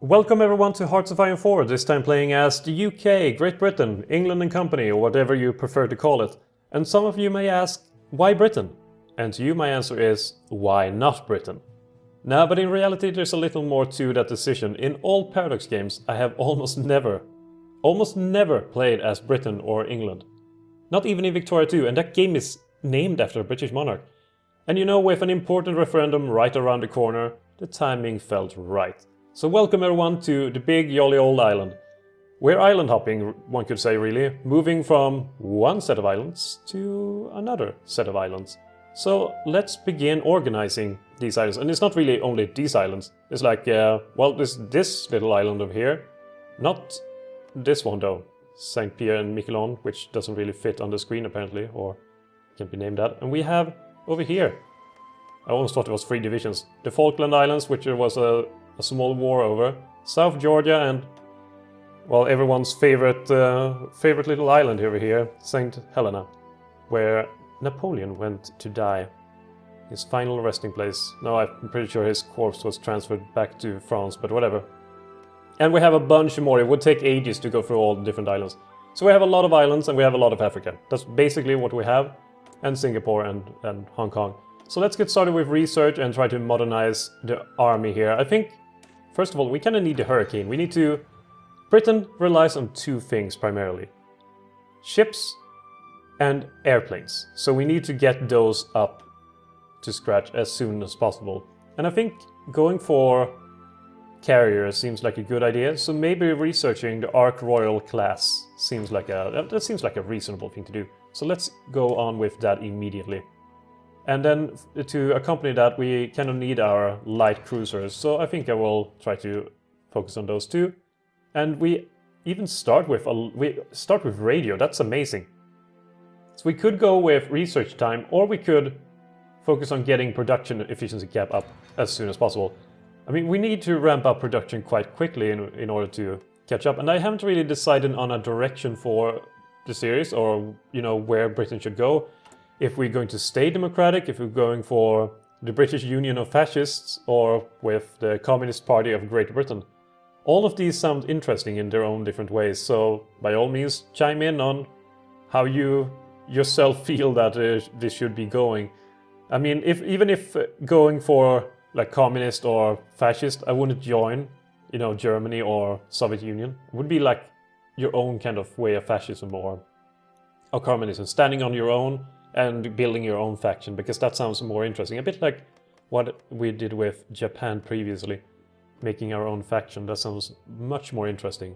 Welcome everyone to Hearts of Iron 4, this time playing as the UK, Great Britain, England and Company, or whatever you prefer to call it. And some of you may ask, why Britain? And to you my answer is, why not Britain? Nah, but in reality there's a little more to that decision. In all Paradox games I have almost never played as Britain or England. Not even in Victoria 2, and that game is named after a British monarch. And you know, with an important referendum right around the corner, the timing felt right. So welcome everyone to the big jolly old island. We're island hopping, one could say really, moving from one set of islands to another set of islands. So let's begin organizing these islands. And it's not really only these islands. It's like, well, there's this little island over here. Not this one though. St. Pierre and Miquelon, which doesn't really fit on the screen apparently, or can't be named that. And we have over here, I almost thought it was 3 divisions. The Falkland Islands, which there was a small war over, South Georgia, and well, everyone's favorite little island over here, St. Helena, where Napoleon went to die. His final resting place. No, I'm pretty sure his corpse was transferred back to France, but whatever. And we have a bunch more. It would take ages to go through all the different islands. So we have a lot of islands and we have a lot of Africa. That's basically what we have, and Singapore and Hong Kong. So let's get started with research and try to modernize the army here. I think, first of all, we kind of need the Hurricane. We need to... Britain relies on 2 things primarily. Ships and airplanes. So we need to get those up to scratch as soon as possible. And I think going for carriers seems like a good idea. So maybe researching the Ark Royal class seems like a reasonable thing to do. So let's go on with that immediately. And then to accompany that, we kind of need our light cruisers. So I think I will try to focus on those 2. And we even start with radio. That's amazing. So we could go with research time, or we could focus on getting production efficiency cap up as soon as possible. I mean, we need to ramp up production quite quickly in order to catch up. And I haven't really decided on a direction for the series, or you know, where Britain should go. If we're going to stay democratic, if we're going for the British Union of Fascists, or with the Communist Party of Great Britain. All of these sound interesting in their own different ways, so by all means chime in on how you yourself feel that this should be going. I mean, even if going for like communist or fascist, I wouldn't join, you know, Germany or Soviet Union. It would be like your own kind of way of fascism or communism, standing on your own and building your own faction, because that sounds more interesting. A bit like what we did with Japan previously, making our own faction. That sounds much more interesting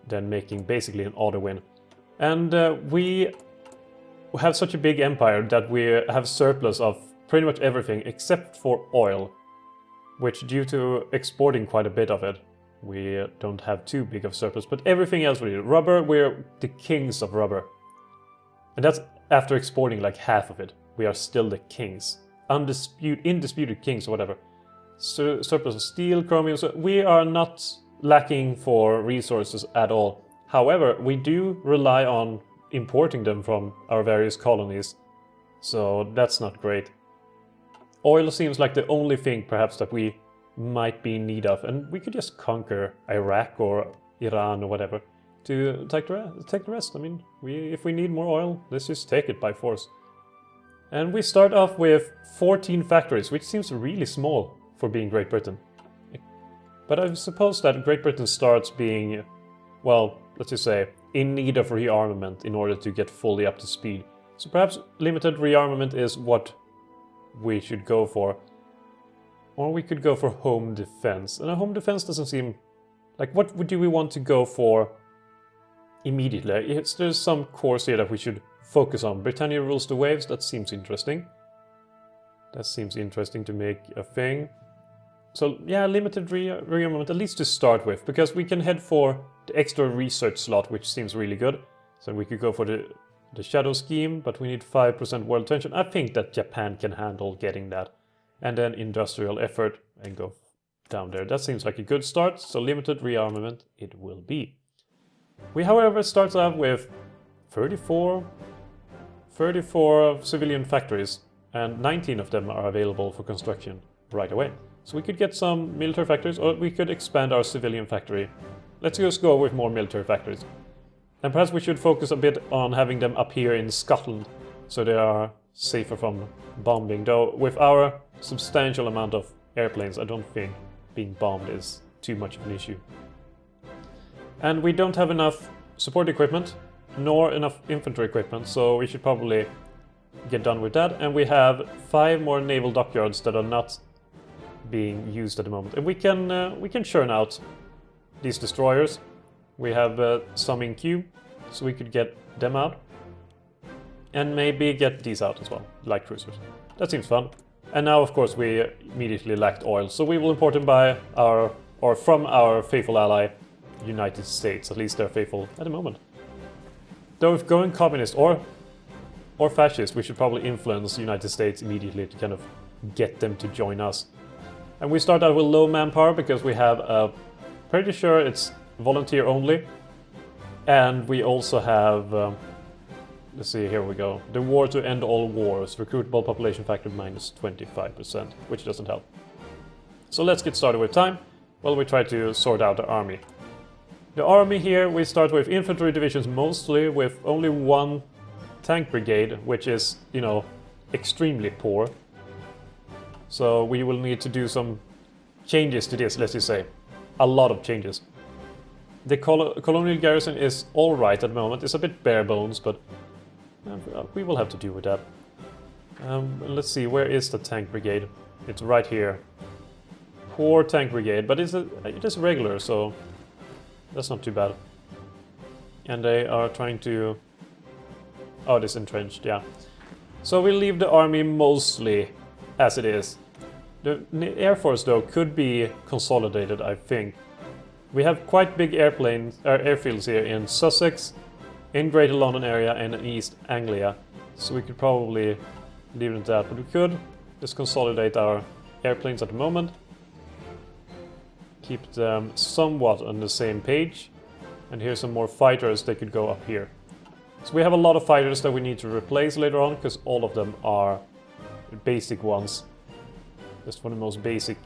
than making basically an auto win. And we have such a big empire that we have surplus of pretty much everything except for oil, which due to exporting quite a bit of it, we don't have too big of surplus, but everything else we do. Rubber, we're the kings of rubber. And that's after exporting like half of it. We are still the kings. Indisputed kings or whatever. Surplus of steel, chromium, so we are not lacking for resources at all. However, we do rely on importing them from our various colonies, so that's not great. Oil seems like the only thing perhaps that we might be in need of, and we could just conquer Iraq or Iran or whatever to take the rest. I mean, if we need more oil, let's just take it by force. And we start off with 14 factories, which seems really small for being Great Britain. But I suppose that Great Britain starts being, well, let's just say, in need of rearmament in order to get fully up to speed. So perhaps limited rearmament is what we should go for. Or we could go for home defense. And a home defense doesn't seem... like, what do we want to go for immediately? There's some cores here that we should focus on. Britannia rules the waves, that seems interesting. That seems interesting to make a thing. So yeah, limited rearmament, at least to start with, because we can head for the extra research slot, which seems really good. So we could go for the shadow scheme, but we need 5% world tension. I think that Japan can handle getting that. And then industrial effort and go down there. That seems like a good start, so limited rearmament it will be. We, however, start off with 34 civilian factories, and 19 of them are available for construction right away. So we could get some military factories, or we could expand our civilian factory. Let's just go with more military factories. And perhaps we should focus a bit on having them up here in Scotland, so they are safer from bombing. Though with our substantial amount of airplanes, I don't think being bombed is too much of an issue. And we don't have enough support equipment, nor enough infantry equipment, so we should probably get done with that. And we have 5 more naval dockyards that are not being used at the moment. And we can churn out these destroyers. We have some in queue, so we could get them out. And maybe get these out as well, light cruisers. That seems fun. And now, of course, we immediately lacked oil, so we will import them from our faithful ally, United States. At least they're faithful at the moment. Though if going communist or fascist, we should probably influence the United States immediately to kind of get them to join us. And we start out with low manpower because we have pretty sure it's volunteer only. And we also have, let's see, here we go. The war to end all wars, recruitable population factor minus 25%, which doesn't help. So let's get started with time while we try to sort out the army. The army here, we start with infantry divisions mostly, with only 1 tank brigade, which is, you know, extremely poor. So we will need to do some changes to this, let's just say. A lot of changes. The colonial garrison is alright at the moment. It's a bit bare bones, but we will have to deal with that. Let's see, where is the tank brigade? It's right here. Poor tank brigade, but it is regular, so that's not too bad. And they are trying to... Oh, it is entrenched, yeah. So we'll leave the army mostly as it is. The Air Force, though, could be consolidated, I think. We have quite big airfields here in Sussex, in Greater London area, and in East Anglia. So we could probably leave it at that, but we could just consolidate our airplanes at the moment. Keep them somewhat on the same page. And here's some more fighters that could go up here. So we have a lot of fighters that we need to replace later on, because all of them are basic ones. Just for the most basic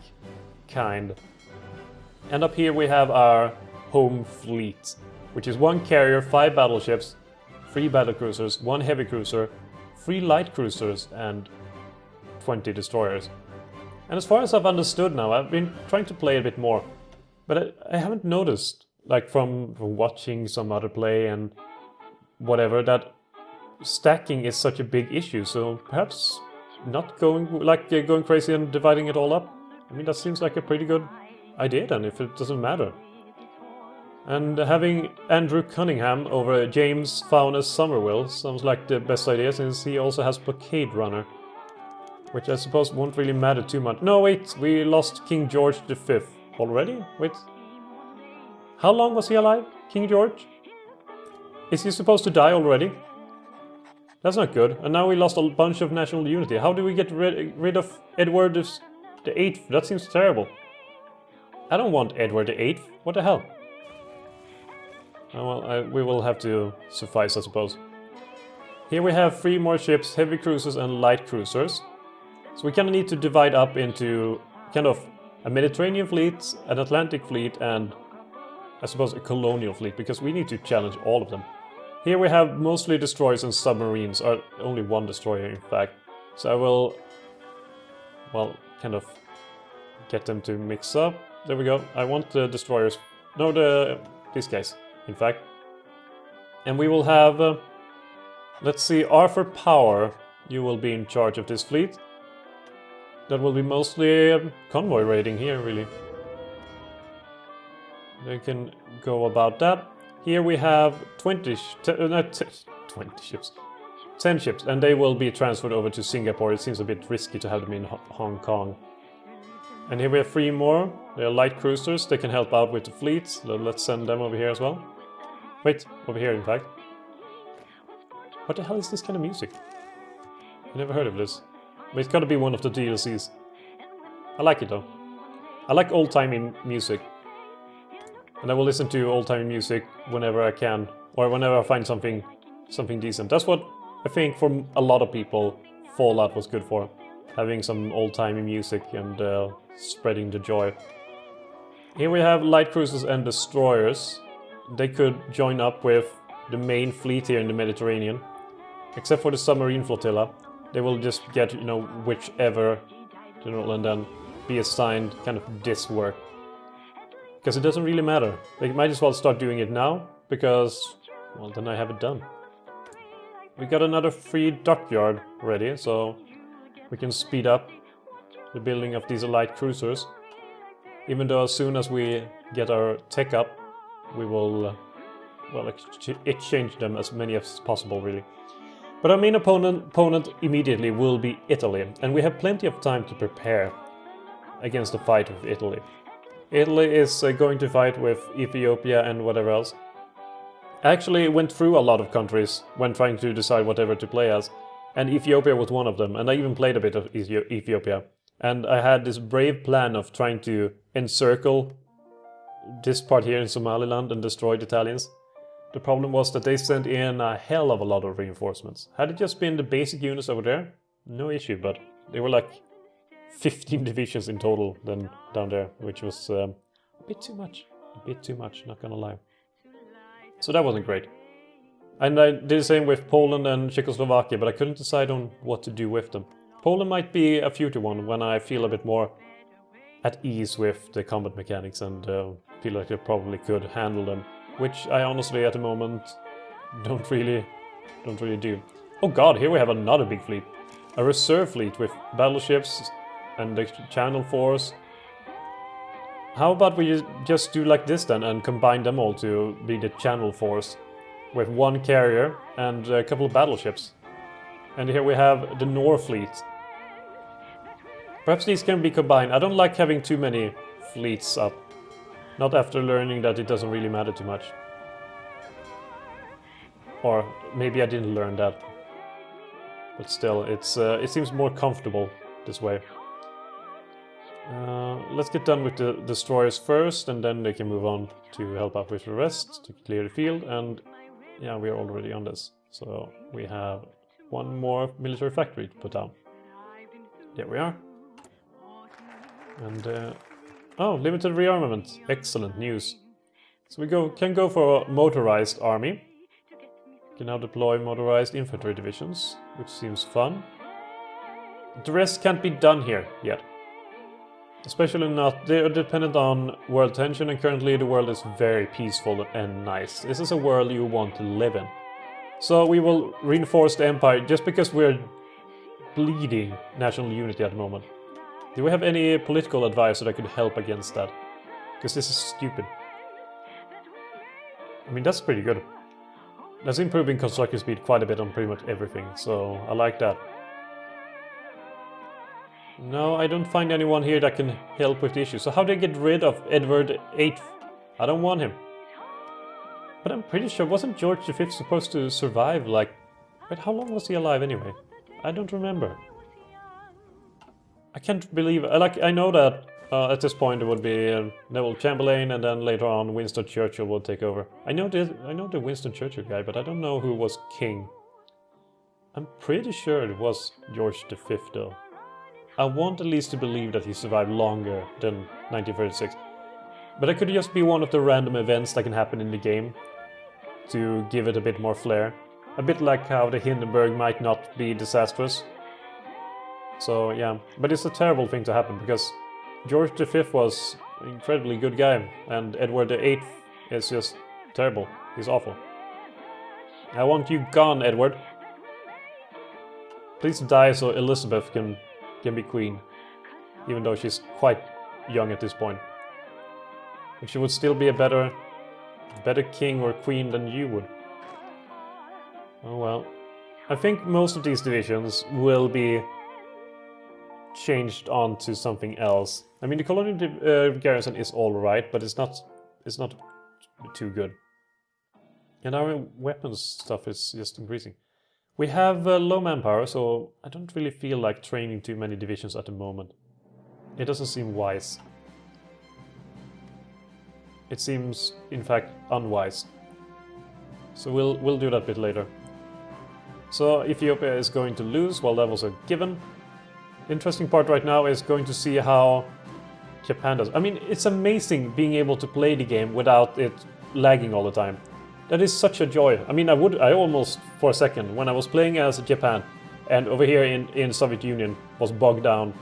kind. And up here we have our home fleet, which is 1 carrier, 5 battleships, 3 battlecruisers, 1 heavy cruiser, 3 light cruisers, and 20 destroyers. And as far as I've understood now, I've been trying to play a bit more, but I haven't noticed, like from watching some other play and whatever, that stacking is such a big issue. So perhaps not going crazy and dividing it all up. I mean, that seems like a pretty good idea then, if it doesn't matter. And having Andrew Cunningham over James Fownes Somerville sounds like the best idea, since he also has Blockade Runner, which I suppose won't really matter too much. No, wait, we lost King George V already? Wait. How long was he alive, King George? Is he supposed to die already? That's not good. And now we lost a bunch of national unity. How do we get rid of Edward the VIII? That seems terrible. I don't want Edward the VIII. What the hell? Oh, well, we will have to suffice, I suppose. Here we have 3 more ships, heavy cruisers and light cruisers. So we kind of need to divide up into kind of a Mediterranean fleet, an Atlantic fleet, and I suppose a colonial fleet, because we need to challenge all of them. Here we have mostly destroyers and submarines, or only 1 destroyer in fact. So I will, well, kind of get them to mix up. There we go. I want the destroyers, no, these guys, in fact. And we will have, let's see, Arthur Power, you will be in charge of this fleet. That will be mostly convoy raiding here, really. They can go about that. Here we have 20 ships, 10 ships, and they will be transferred over to Singapore. It seems a bit risky to have them in Hong Kong. And here we have 3 more. They are light cruisers. They can help out with the fleet. So let's send them over here as well. Wait, over here in fact. What the hell is this kind of music? I never heard of this. But it's gotta be one of the DLCs. I like it though. I like old-timey music. And I will listen to old-timey music whenever I can. Or whenever I find something decent. That's what I think for a lot of people Fallout was good for. having some old-timey music and spreading the joy. Here we have light cruisers and destroyers. They could join up with the main fleet here in the Mediterranean. Except for the submarine flotilla. They will just get, you know, whichever general and then be assigned kind of this work. Because it doesn't really matter. They might as well start doing it now, because, well, then I have it done. We got another free dockyard ready, so we can speed up the building of these light cruisers. Even though as soon as we get our tech up, we will, well, exchange them as many as possible, really. But our main opponent immediately will be Italy, and we have plenty of time to prepare against the fight with Italy. Italy is going to fight with Ethiopia and whatever else. I actually went through a lot of countries when trying to decide whatever to play as, and Ethiopia was one of them, and I even played a bit of Ethiopia. And I had this brave plan of trying to encircle this part here in Somaliland and destroy the Italians. The problem was that they sent in a hell of a lot of reinforcements. Had it just been the basic units over there, no issue, but they were like 15 divisions in total then down there, which was a bit too much. A bit too much, not gonna lie. So that wasn't great. And I did the same with Poland and Czechoslovakia, but I couldn't decide on what to do with them. Poland might be a future one when I feel a bit more at ease with the combat mechanics and feel like I probably could handle them. Which I honestly at the moment don't really do. Oh god, here we have another big fleet. A reserve fleet with battleships and the Channel Force. How about we just do like this then and combine them all to be the Channel Force with one carrier and a couple of battleships. And here we have the Nor fleet. Perhaps these can be combined. I don't like having too many fleets up. Not after learning that it doesn't really matter too much. Or maybe I didn't learn that. But still, it seems more comfortable this way. Let's get done with the destroyers first, and then they can move on to help out with the rest, to clear the field, and yeah, we are already on this. So we have one more military factory to put down. There we are. And oh, limited rearmament. Excellent news. So we can go for a motorized army. Can now deploy motorized infantry divisions, which seems fun. The rest can't be done here yet. Especially not, they are dependent on world tension, and currently the world is very peaceful and nice. This is a world you want to live in. So we will reinforce the empire just because we're bleeding national unity at the moment. Do we have any political advice that could help against that? Because this is stupid. I mean, that's pretty good. That's improving construction speed quite a bit on pretty much everything, so I like that. No, I don't find anyone here that can help with the issue. So how do I get rid of Edward VIII? I don't want him. But I'm pretty sure, wasn't George V supposed to survive like... Wait, how long was he alive anyway? I don't remember. I can't believe... I know that at this point it would be Neville Chamberlain, and then later on Winston Churchill will take over. I know the Winston Churchill guy, but I don't know who was king. I'm pretty sure it was George V though. I want at least to believe that he survived longer than 1936. But it could just be one of the random events that can happen in the game to give it a bit more flair. A bit like how the Hindenburg might not be disastrous. So yeah, but it's a terrible thing to happen because George V was an incredibly good guy and Edward VIII is just terrible. He's awful. I want you gone, Edward. Please die so Elizabeth can be queen, even though she's quite young at this point. But she would still be a better king or queen than you would. Oh well. I think most of these divisions will be changed on to something else. I mean, the colonial garrison is alright, but it's not too good. And our weapons stuff is just increasing. We have low manpower, so I don't really feel like training too many divisions at the moment. It doesn't seem wise. It seems, in fact, unwise. So we'll do that a bit later. So Ethiopia is going to lose, while levels are given. The interesting part right now is going to see how Japan does. I mean, it's amazing being able to play the game without it lagging all the time. That is such a joy. I mean, I almost, for a second, when I was playing as Japan, and over here in Soviet Union was bogged down,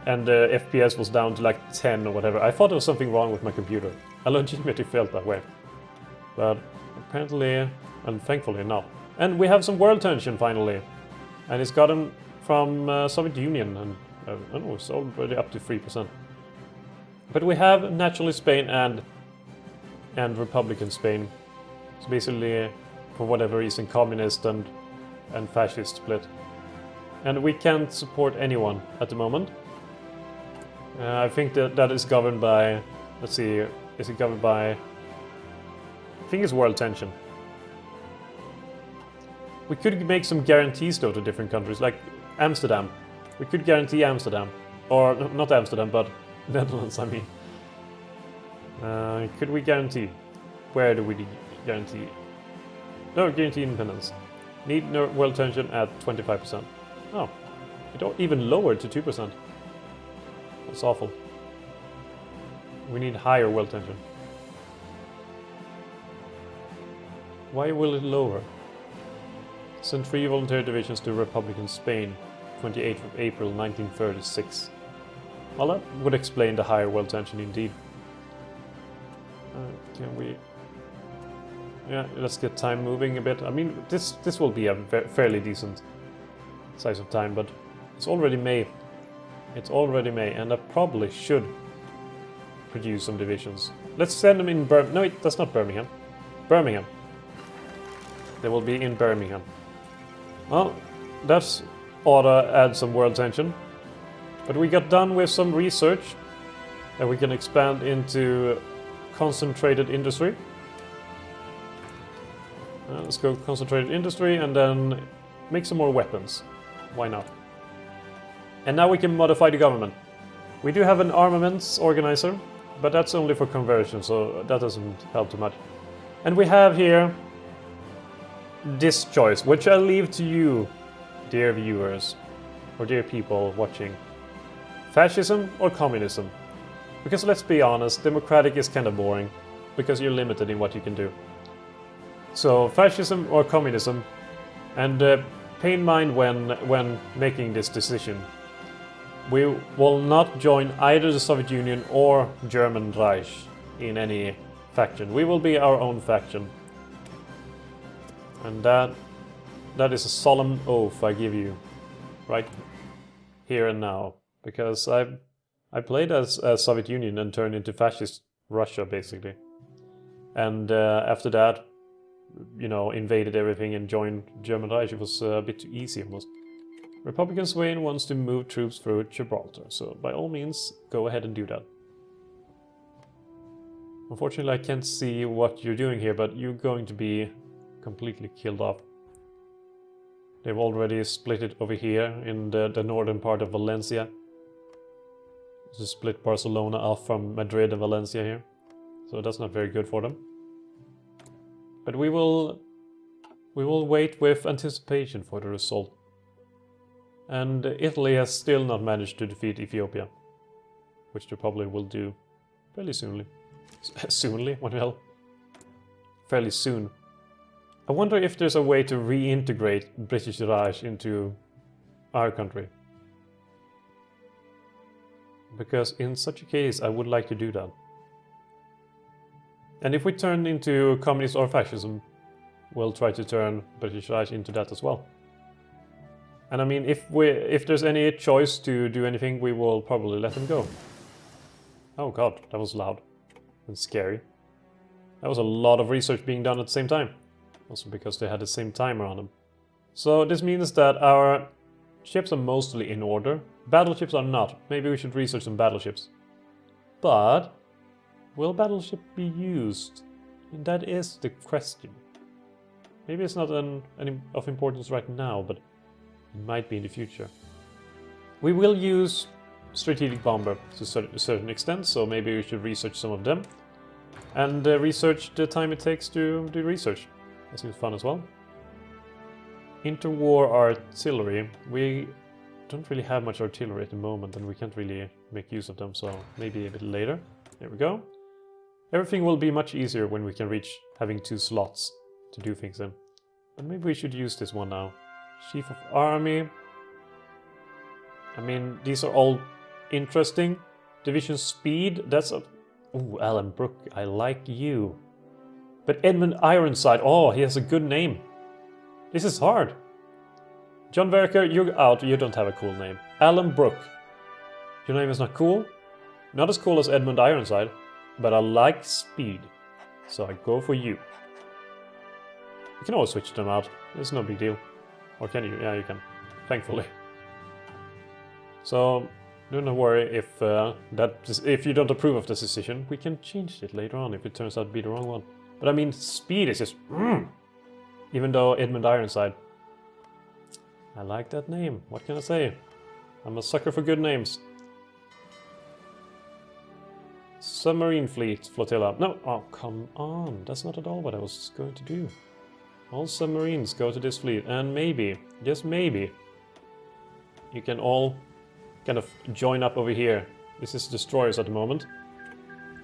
and the FPS was down to like 10 or whatever. I thought there was something wrong with my computer. I legitimately felt that way. But apparently, and thankfully not. And we have some world tension finally. And it's gotten from Soviet Union, and I don't know, it's already up to 3%. But we have naturally Spain and Republican Spain. It's basically, for whatever reason, communist and fascist split. And we can't support anyone at the moment. I think that is governed by, let's see, is it governed by, I think it's world tension. We could make some guarantees though to different countries, like Amsterdam. We could guarantee Amsterdam, or not Amsterdam, but Netherlands, I mean. Could we guarantee? Where do we guarantee? No, guarantee independence. Need no world tension at 25%. Oh, it even lowered to 2%. That's awful. We need higher world tension. Why will it lower? Send 3 volunteer divisions to Republican Spain, 28th of April 1936. Well, that would explain the higher world tension indeed. Can we... Yeah, let's get time moving a bit. I mean, this will be a fairly decent size of time, but it's already May. It's already May, and I probably should produce some divisions. Let's send them in No, wait, that's not Birmingham. Birmingham. They will be in Birmingham. Well, that's ought to add some world tension. But we got done with some research that we can expand into concentrated industry. Let's go concentrated industry and then make some more weapons. Why not? And now we can modify the government. We do have an armaments organizer, but that's only for conversion, so that doesn't help too much. And we have here this choice, which I'll leave to you, dear viewers, or dear people watching. Fascism or communism? Because let's be honest, democratic is kind of boring, because you're limited in what you can do. So fascism or communism, and pay in mind when making this decision. We will not join either the Soviet Union or German Reich in any faction. We will be our own faction. And that is a solemn oath I give you, right here and now. Because I played as Soviet Union and turned into fascist Russia, basically. And after that, you know, invaded everything and joined German Reich. It was a bit too easy almost. Republican Spain wants to move troops through Gibraltar, so by all means, go ahead and do that. Unfortunately, I can't see what you're doing here, but you're going to be completely killed off. They've already split it over here in the northern part of Valencia. To split Barcelona off from Madrid and Valencia here. So that's not very good for them. But we will wait with anticipation for the result. And Italy has still not managed to defeat Ethiopia, which they probably will do fairly soonly. Soonly? What the hell? Fairly soon. I wonder if there's a way to reintegrate British Raj into our country. Because in such a case, I would like to do that. And if we turn into communism or fascism, we'll try to turn British Raj into that as well. And I mean, if there's any choice to do anything, we will probably let them go. Oh god, that was loud and scary. That was a lot of research being done at the same time. Also because they had the same timer on them. So this means that our ships are mostly in order. Battleships are not. Maybe we should research some battleships. But will battleship be used? And that is the question. Maybe it's not of importance right now, but it might be in the future. We will use strategic bomber to a certain extent, so maybe we should research some of them. And research the time it takes to do research. That seems fun as well. Interwar artillery. We don't really have much artillery at the moment, and we can't really make use of them, so maybe a bit later. There we go. Everything will be much easier when we can reach having 2 slots to do things in. And maybe we should use this one now. Chief of Army. I mean, these are all interesting. Division Speed, that's a... Ooh, Alan Brooke, I like you. But Edmund Ironside, oh, he has a good name. This is hard. John Verker, you're out, you don't have a cool name. Alan Brooke. Your name is not cool? Not as cool as Edmund Ironside, but I like speed. So I go for you. You can always switch them out, it's no big deal. Or can you? Yeah, you can. Thankfully. So, don't worry if you don't approve of this decision. We can change it later on if it turns out to be the wrong one. But I mean, speed is just... Even though Edmund Ironside. I like that name. What can I say? I'm a sucker for good names. Submarine fleet flotilla. No, oh, come on. That's not at all what I was going to do. All submarines go to this fleet. And maybe, just maybe, you can all kind of join up over here. This is destroyers at the moment.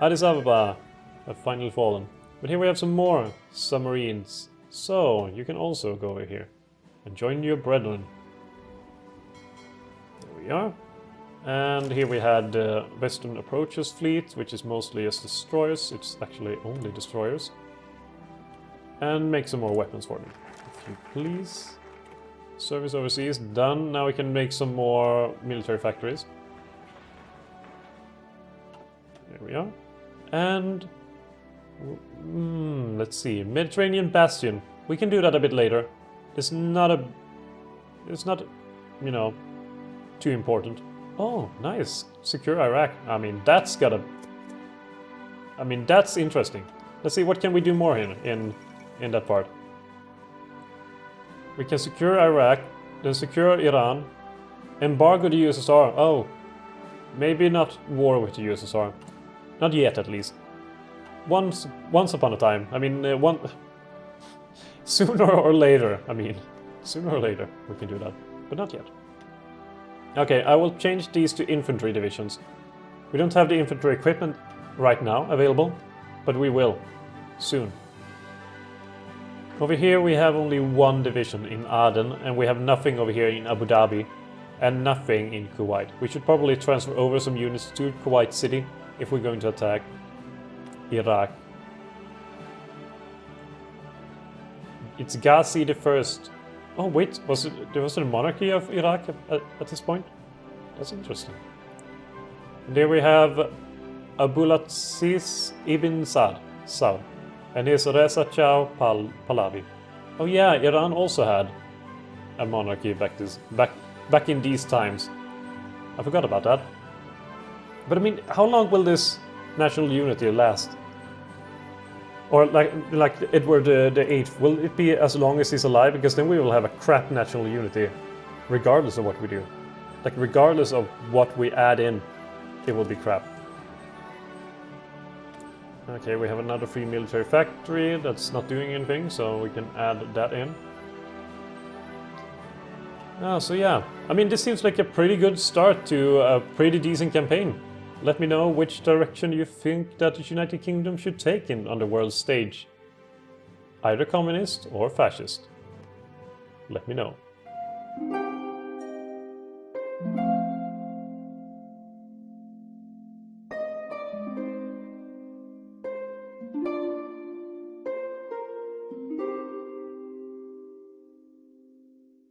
Addis Ababa have finally fallen. But here we have some more submarines. So, you can also go over here and join your brethren. There we are. And here we had Western Approaches fleet, which is mostly as destroyers. It's actually only destroyers. And make some more weapons for them, if you please. Service overseas, done. Now we can make some more military factories. There we are. And... let's see. Mediterranean Bastion. We can do that a bit later. It's not, you know, too important. Oh, nice. Secure Iraq. I mean, that's gotta... I mean, that's interesting. Let's see, what can we do more in that part? We can secure Iraq, then secure Iran, embargo the USSR. Oh, maybe not war with the USSR. Not yet, at least. Once upon a time. I mean, sooner or later. I mean, sooner or later we can do that, but not yet. Okay, I will change these to infantry divisions. We don't have the infantry equipment right now available, but we will soon. Over here we have only 1 division in Aden, and we have nothing over here in Abu Dhabi, and nothing in Kuwait. We should probably transfer over some units to Kuwait City if we're going to attack Iraq. It's Ghazi the First. Oh wait, there was a monarchy of Iraq at this point? That's interesting. And there we have Abulaziz ibn Saud. And here's Reza Shah Pahlavi. Oh yeah, Iran also had a monarchy back in these times. I forgot about that. But I mean, how long will this national unity last? Or like Edward the VIII, will it be as long as he's alive? Because then we will have a crap national unity, regardless of what we do. Like, regardless of what we add in, it will be crap. Okay, we have another free military factory that's not doing anything, so we can add that in. So yeah, I mean, this seems like a pretty good start to a pretty decent campaign. Let me know which direction you think that the United Kingdom should take on the world stage. Either communist or fascist. Let me know.